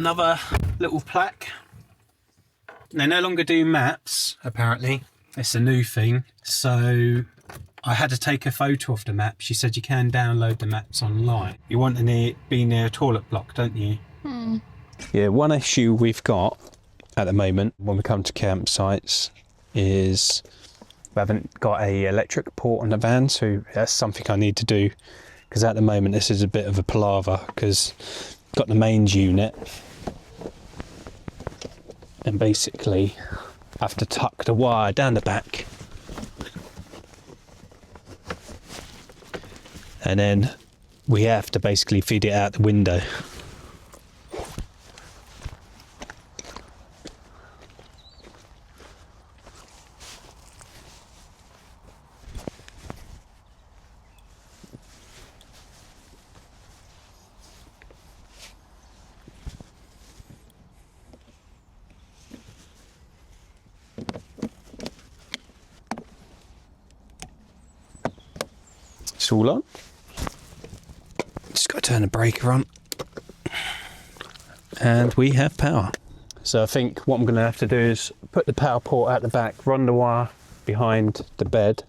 another little plaque. They no longer do maps, apparently. It's a new thing. So I had to take a photo of the map. She said you can download the maps online. You want to be near a toilet block, don't you? Yeah, one issue we've got at the moment when we come to campsites is we haven't got a electric port on the van, so that's something I need to do, because at the moment this is a bit of a palaver, because got the mains unit and basically have to tuck the wire down the back, and then we have to basically feed it out the window. It's all on. Just got to turn the breaker on. And we have power. So I think what I'm going to have to do is put the power port out the back, run the wire behind the bed.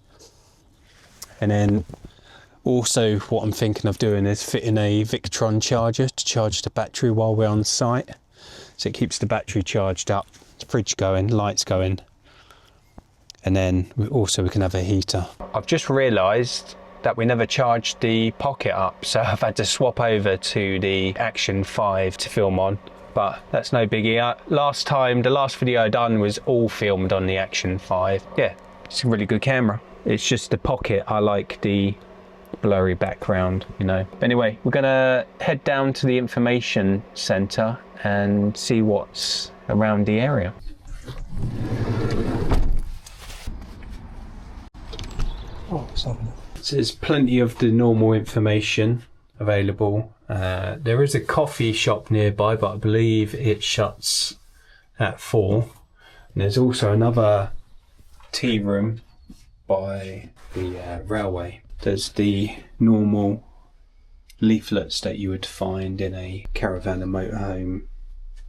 And then also what I'm thinking of doing is fitting a Victron charger to charge the battery while we're on site. So it keeps the battery charged up, the fridge going, lights going. And then we can have a heater. I've just realised that we never charged the Pocket up, so I've had to swap over to the Action 5 to film on, but that's no biggie. The last video I done was all filmed on the Action 5. Yeah, it's a really good camera. It's just the Pocket, I like the blurry background, you know. Anyway, we're gonna head down to the information centre and see what's around the area. Oh, sorry. So there's plenty of the normal information available. There is a coffee shop nearby, but I believe it shuts at 4. And there's also another tea room by the railway. There's the normal leaflets that you would find in a caravan and motorhome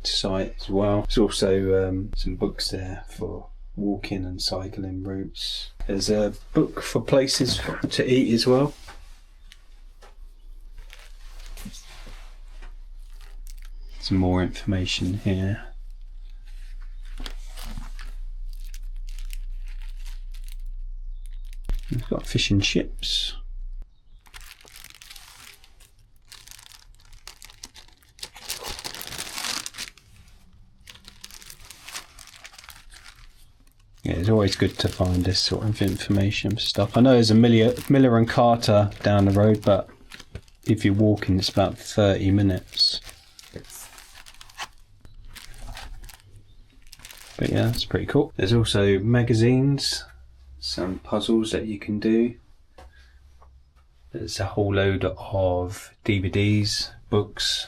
site as well. There's also some books there for walking and cycling routes. There's a book for places to eat as well. Some more information here. We've got fish and chips. Yeah, it's always good to find this sort of information stuff. I know there's a Miller and Carter down the road, but if you're walking, it's about 30 minutes. But yeah, that's pretty cool. There's also magazines, some puzzles that you can do. There's a whole load of DVDs, books,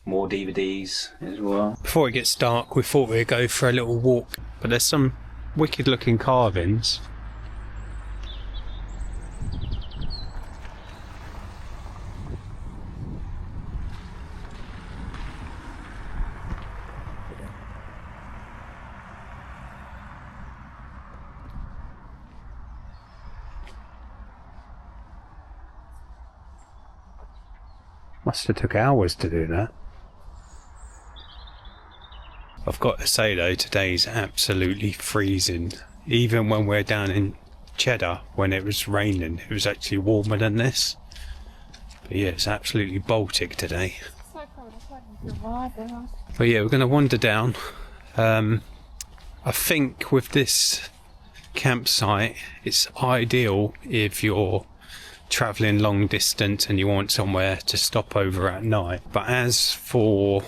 more DVDs as well. Before it gets dark, we thought we'd go for a little walk, but there's some wicked looking carvings. Must have took hours to do that. I've got to say though, today's absolutely freezing. Even when we're down in Cheddar, when it was raining, it was actually warmer than this. But yeah, it's absolutely Baltic today. But yeah, we're going to wander down. I think with this campsite, it's ideal if you're travelling long distance and you want somewhere to stop over at night. But as for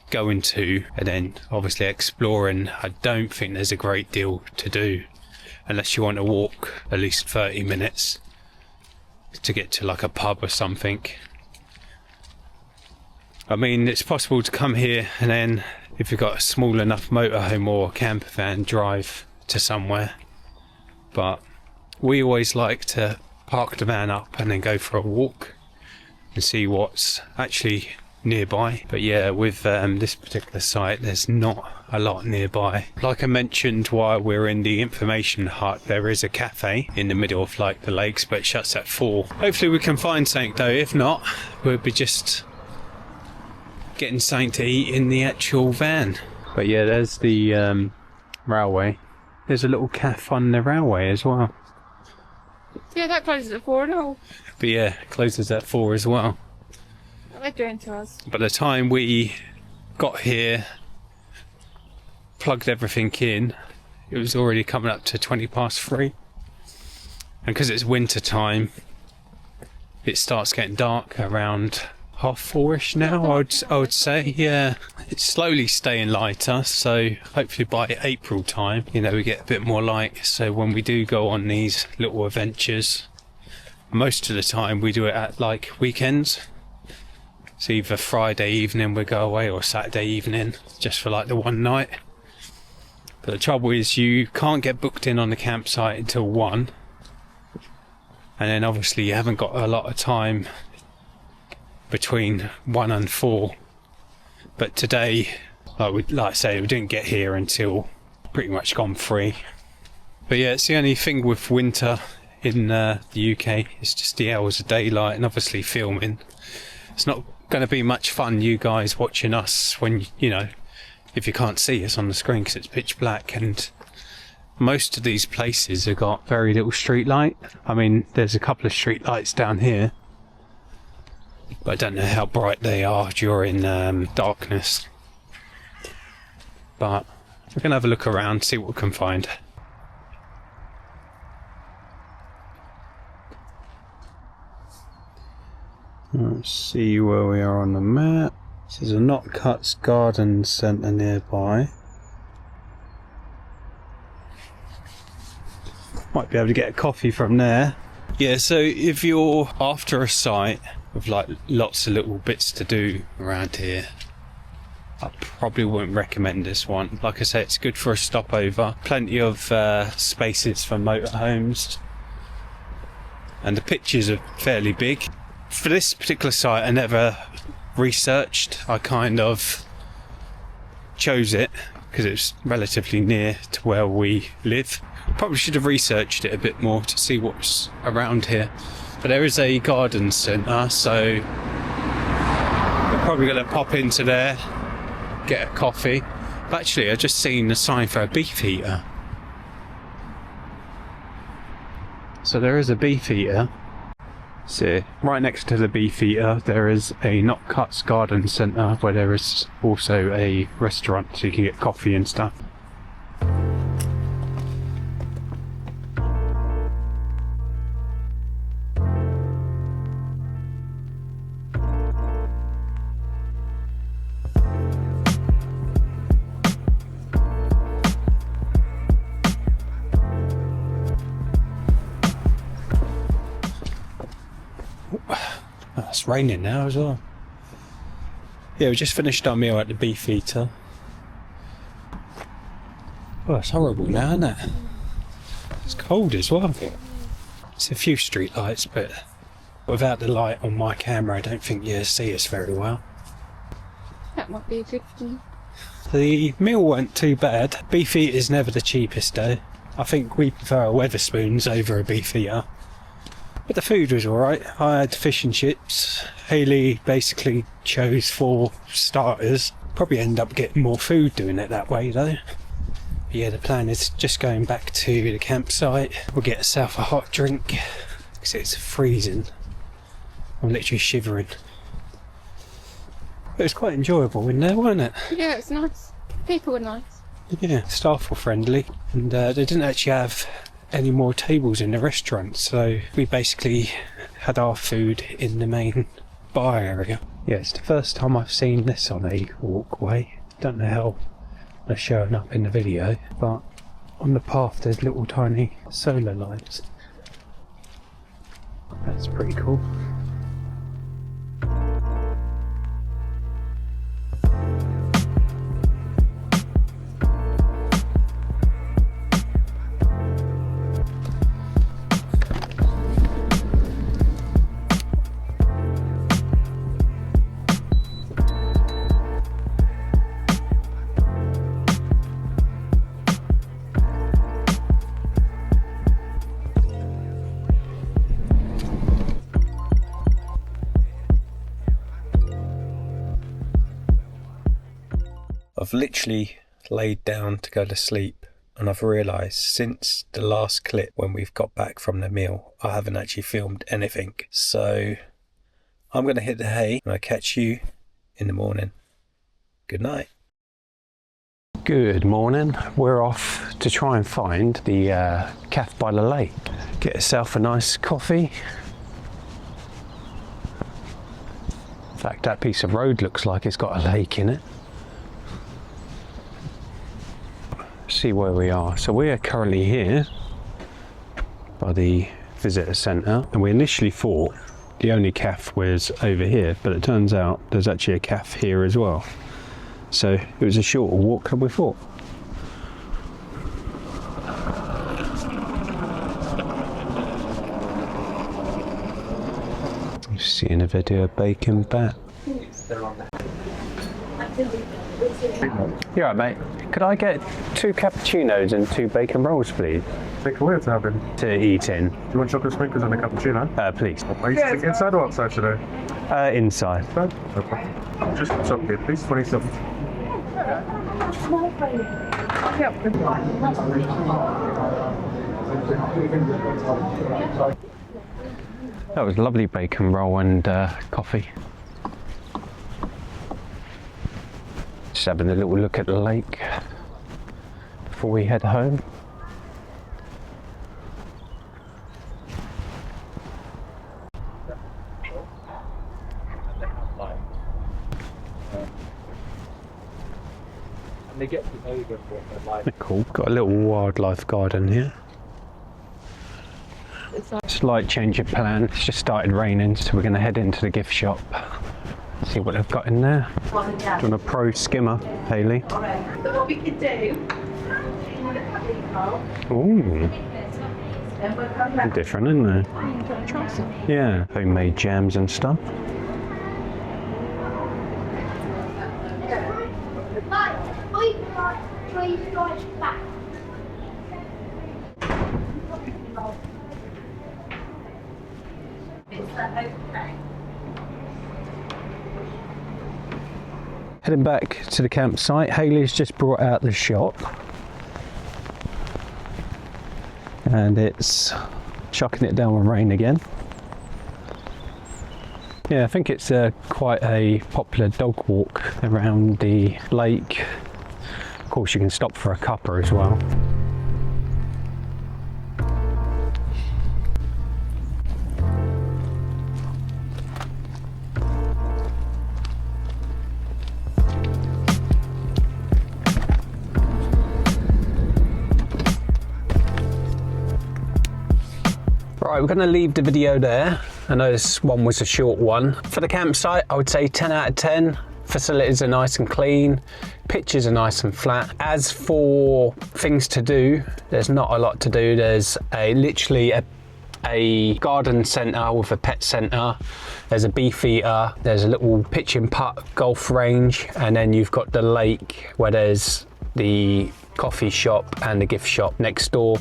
going to and then obviously exploring, I don't think there's a great deal to do unless you want to walk at least 30 minutes to get to like a pub or something. I mean, it's possible to come here and then if you've got a small enough motorhome or camper van, drive to somewhere, but we always like to park the van up and then go for a walk and see what's actually nearby. But yeah, with this particular site, there's not a lot nearby. Like I mentioned while we're in the information hut, there is a cafe in the middle of like the lakes, but it shuts at 4. Hopefully we can find something though. If not, we'll be just getting something to eat in the actual van. But yeah, there's the railway. There's a little cafe on the railway as well. Yeah, that closes at 4 and all. But yeah, it closes at 4 as well. They're doing to us. By the time we got here, plugged everything in, it was already coming up to 3:20. And because it's winter time, it starts getting dark around 4:30ish now, I would say. Yeah, it's slowly staying lighter, so hopefully by April time, you know, we get a bit more light. So when we do go on these little adventures, most of the time we do it at like weekends. So either Friday evening we go away or Saturday evening, just for like the one night. But the trouble is you can't get booked in on the campsite until 1. And then obviously you haven't got a lot of time between 1 and 4. But today, like I say, we didn't get here until pretty much gone 3. But yeah, it's the only thing with winter in the UK. It's just the hours of daylight, and obviously filming. It's not going to be much fun, you guys watching us, when, you know, if you can't see us on the screen because it's pitch black. And most of these places have got very little street light. I mean, there's a couple of street lights down here, but I don't know how bright they are during darkness. But we're going to have a look around, see what we can find. Let's see where we are on the map. This is a Not Cuts garden centre nearby. Might be able to get a coffee from there. Yeah, so if you're after a site with like lots of little bits to do around here, I probably wouldn't recommend this one. Like I say, it's good for a stopover. Plenty of spaces for motorhomes, and the pictures are fairly big. For this particular site, I never researched. I kind of chose it because it's relatively near to where we live. Probably should have researched it a bit more to see what's around here. But there is a garden centre, so we're probably going to pop into there, get a coffee. But actually, I just seen a sign for a beef eater. So there is a beef eater. So right next to the beef eater there is a Not Cuts garden centre where there is also a restaurant so you can get coffee and stuff. It's raining now as well. Yeah, we just finished our meal at the beef eater. Oh, it's horrible now, isn't it? It's cold as well. It's a few street lights, but without the light on my camera I don't think you see us very well. That might be a good thing. The meal weren't too bad. Beef eater is never the cheapest though. I think we prefer a Weatherspoons over a beef eater. But the food was alright. I had fish and chips. Hayley basically chose 4 starters. Probably end up getting more food doing it that way though. But yeah, the plan is just going back to the campsite. We'll get ourselves a hot drink because it's freezing. I'm literally shivering. But it was quite enjoyable in there, wasn't it? Yeah, it's nice. People were nice. Yeah, staff were friendly, and they didn't actually have any more tables in the restaurant, so we basically had our food in the main bar area. Yeah, it's the first time I've seen this on a walkway. Don't know how they're showing up in the video, but on the path there's little tiny solar lights. That's pretty cool. I've literally laid down to go to sleep, and I've realised since the last clip when we've got back from the meal, I haven't actually filmed anything. So I'm going to hit the hay and I'll catch you in the morning. Good night. Good morning. We're off to try and find the cafe by the lake. Get yourself a nice coffee. In fact, that piece of road looks like it's got a lake in it. See where we are. So we are currently here by the visitor centre, and we initially thought the only cafe was over here, but it turns out there's actually a cafe here as well. So it was a shorter walk than we thought. Seeing a video of bacon bat. You're right, mate. Could I get 2 cappuccinos and 2 bacon rolls, please? Take away what's happening. To eat in. Do you want chocolate sprinkles and a cappuccino? Please. Are you sitting inside or outside today? Inside. Inside? No problem. Just stop here, please. 27. That was lovely bacon roll and coffee. Just having a little look at the lake before we head home. They get over what they're like. Cool. Got a little wildlife garden here. Slight change of plan. It's just started raining, so we're going to head into the gift shop. See what they've got in there. Do you want a pro skimmer, Hayley? So what we could do... Ooh. Different, isn't it? Yeah. Homemade jams and stuff. Heading back to the campsite. Hayley's just brought out the shop and it's chucking it down with rain again. Yeah, I think it's quite a popular dog walk around the lake. Of course, you can stop for a cuppa as well. Right, we're going to leave the video there. I know this one was a short one. For the campsite, I would say 10 out of 10. Facilities are nice and clean. Pitches are nice and flat. As for things to do, there's not a lot to do. There's literally a garden centre with a pet centre. There's a beef eater. There's a little pitch and putt golf range. And then you've got the lake where there's the coffee shop and the gift shop next door.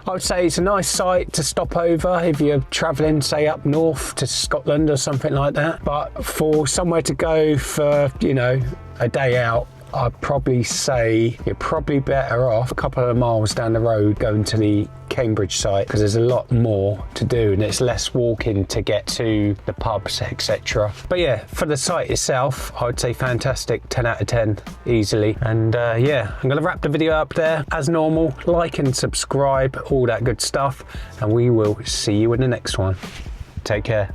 I would say it's a nice site to stop over if you're travelling, say up north to Scotland or something like that. But for somewhere to go for, you know, a day out, I'd probably say you're probably better off a couple of miles down the road going to the Cambridge site, because there's a lot more to do and it's less walking to get to the pubs, etc. But yeah, for the site itself, I would say fantastic, 10 out of 10 easily. And yeah, I'm gonna wrap the video up there as normal. Like and subscribe, all that good stuff, and we will see you in the next one. Take care.